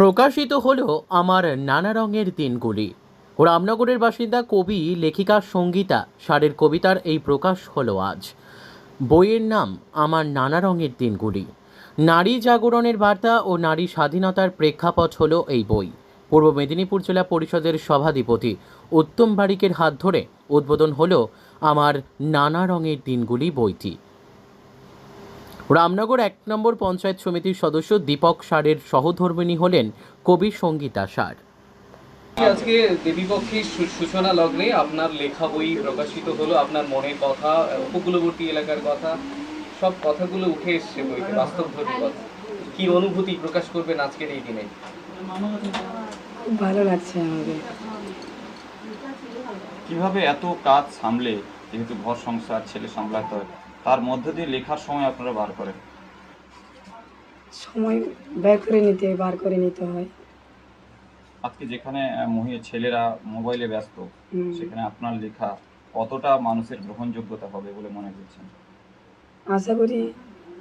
প্রকাশিত হলো আমার নানা রঙের দিনগুলি। রামনগরের বাসিন্দা কবি লেখিকা সঙ্গীতা সারের কবিতার এই প্রকাশ হলো আজ। বইয়ের নাম আমার নানা রঙের দিনগুলি। নারী জাগরণের বার্তা ও নারী স্বাধীনতার প্রেক্ষাপট হলো এই বই। পূর্ব মেদিনীপুর জেলা পরিষদের সভাধিপতি উত্তম বারিকের হাত ধরে উদ্বোধন হলো আমার নানা রঙের দিনগুলি বইটি। রামনগর ১ নম্বর পঞ্চায়েত সমিতির সদস্য দীপক সারের সহধর্মিণী হলেন কবি সঙ্গীতা সার। আজকে দেবীপক্ষের সূচনা লগ্নে আপনার লেখা বই প্রকাশিত হলো। আপনার মনের কথা, উপকূলবর্তী এলাকার কথা, সব কথাগুলো উঠে এসছে বইতে, বাস্তবধর্মী কথা। কি অনুভূতি প্রকাশ করবেন আজকের এই দিনে? খুব ভালো লাগছে আমাদের। কিভাবে এত কাজ সামলে, যেহেতু ঘর সংসার ছেলে সামলাতে হয়, তার মধ্যে দিয়ে লেখার সময় আপনারা বার করেন? সময় বার করে নিতে হয়। আজকে যেখানে ছেলেরা মোবাইলে ব্যস্ত, সেখানে আপনার লেখা কতটা মানুষের গ্রহণযোগ্যতা হবে বলে মনে করছেন? আশা করি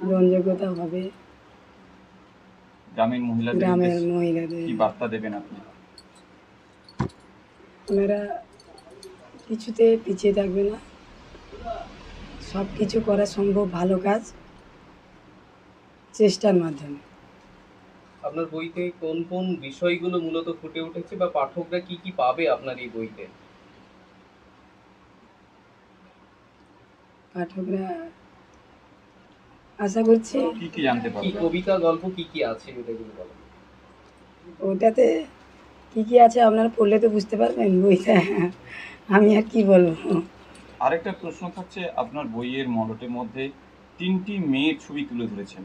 গ্রহণযোগ্যতা হবে। গ্রামের মহিলাদের কি বার্তা দেবেন আপনি? ওনারা কিছুতে পিছিয়ে থাকবে না, সব কিছু করা সম্ভব, ভালো কাজ চেষ্টার মাধ্যমে। আপনার বইতে কোন কোন বিষয়গুলো মূলত ফুটে উঠেছে বা পাঠকরা কি কি পাবে আপনার এই বইতে? পাঠকরা আশা করছি কি কি জানতে পারবে? কি কবিতা, গল্প কি কি আছে এগুলো বলেন। ওটাতে কি কি আছে আপনারা পড়লে তো বুঝতে পারবেন বইটা, আমি আর কি বলবো। আরেকটা প্রশ্ন থাকছে, আপনার বইয়ের মডেলের মধ্যে 3টি মেয়ের ছবি তুলে ধরেছেন।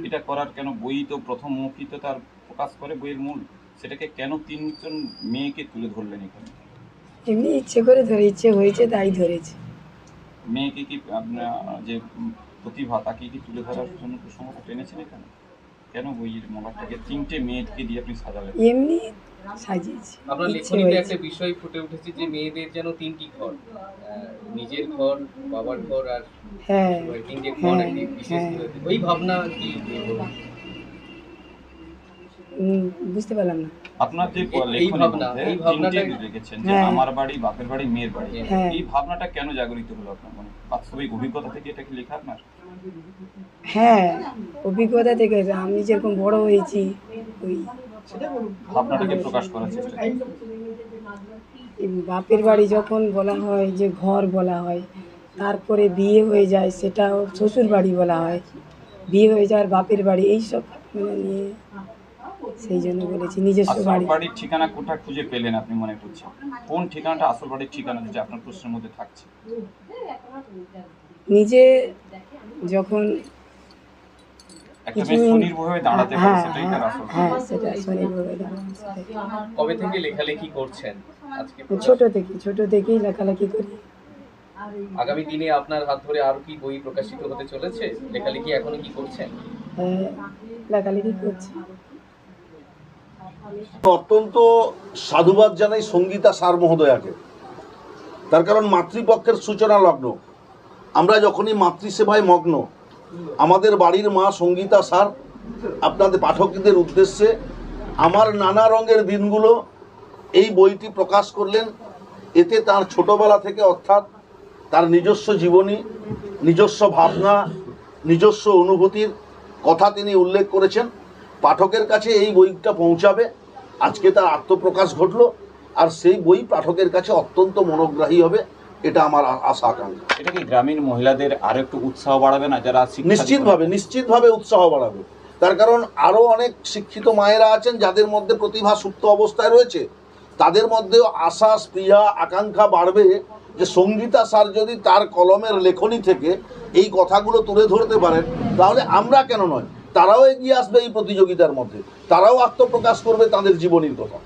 এটা করার কেন? বই তো প্রথম মুখই তো তার প্রকাশ করে বইয়ের মূল, সেটাকে কেন 3জন মেয়েকে তুলে ধরলেন এখানে? এমনি ইচ্ছে করে ইচ্ছে হয়েছে তাই ধরেছি। মেয়েকে কি আপনার যে প্রতিভা, তাকে কি তুলে ধরার জন্য প্রসঙ্গটা টেনেছেন এখানে? কেন বইয়ের মডেলটাকে 3টে মেয়েকে দিয়ে আপনি সাজালেন? এমনি সাজিয়েছি। আপনার লেখনীতে একটা বিষয় ফুটে উঠেছে যে মেয়েদের যেন 3টি ঘর, নিজের ঘর, বাবার ঘর আর হ্যাঁ 3টে ঘর একটি বিশেষ করে। ওই ভাবনা কি বুঝতে পারলাম না। আপনার যে এই ভাবনাটা লিখেছেন যে আমার বাড়ি, বাপের বাড়ি, মেয়ের বাড়ি, এই ভাবনাটা কেন জাগরিত হলো আপনার মনে? বাস্তবিক অভিজ্ঞতা থেকে এটা কি লেখা আপনার? হ্যাঁ, অভিজ্ঞতা থেকে। আমি যেরকম বড় হয়েছি ওই ভাবনাটাকে প্রকাশ করার চেষ্টা করি। বাপের বাড়ি যখন বলা হয়, যে ঘর বলা হয়, তারপরে বিয়ে হয়ে যায় সেটা শ্বশুর বাড়ি বলা হয়, বিয়ে হয়ে যাওয়ার বাপের বাড়ি, এইসব মানে নিয়ে সেই জন্য বলেছি নিজস্ব বাড়ি। বাড়ির ঠিকানা কোথা খুঁজে পেলেন আপনি মনে করছেন? কোন ঠিকানাটা আসল বাড়ির ঠিকানা যেটা আপনার প্রশ্নের মধ্যে থাকছে? নিজে যখন স্বনির্ভরভাবে দাঁড়াতে পারে, সেটাই তার আসল। হ্যাঁ, সেটা স্বনির্ভরভাবে দাঁড়ানো। কবে থেকে লেখালেখি করছেন? আজকে ছোট থেকেই লেখালেখি করি। আগামী দিনে আপনার হাত ধরে আরো কি বই প্রকাশিত হতে চলেছে? লেখালেখি এখনো কি করছেন? হ্যাঁ, লেখালেখি করছি। অত্যন্ত সাধুবাদ জানাই সঙ্গীতা সার মহোদয়াকে। তার কারণ মাতৃপক্ষের সূচনা লগ্ন, আমরা যখনই মাতৃসেবায় মগ্ন, আমাদের বাড়ির মা সঙ্গীতা সার আপনাদের পাঠকদের উদ্দেশ্যে আমার নানা রঙের দিনগুলো এই বইটি প্রকাশ করলেন। এতে তার ছোটবেলা থেকে, অর্থাৎ তার নিজস্ব জীবনী, নিজস্ব ভাবনা, নিজস্ব অনুভূতির কথা তিনি উল্লেখ করেছেন। পাঠকের কাছে এই বইটা পৌঁছাবে। আজকে তার আত্মপ্রকাশ ঘটলো, আর সেই বই পাঠকের কাছে অত্যন্ত মনোগ্রাহী হবে, এটা আমার আশা আকাঙ্ক্ষা। এটা কি গ্রামীণ মহিলাদের আরো একটু উৎসাহ বাড়াবে না? যারা নিশ্চিতভাবে উৎসাহ বাড়াবে। তার কারণ আরও অনেক শিক্ষিত মায়েরা আছেন যাদের মধ্যে প্রতিভা সুপ্ত অবস্থায় রয়েছে, তাদের মধ্যেও আশা, স্পৃহা, আকাঙ্ক্ষা বাড়বে যে সঙ্গীতা স্যার যদি তার কলমের লেখনী থেকে এই কথাগুলো তুলে ধরতে পারেন, তাহলে আমরা কেন নয়, তারাও এগিয়ে আসবে এই প্রতিযোগিতার মধ্যে, তারাও আত্মপ্রকাশ করবে তাদের জীবনীর কথা।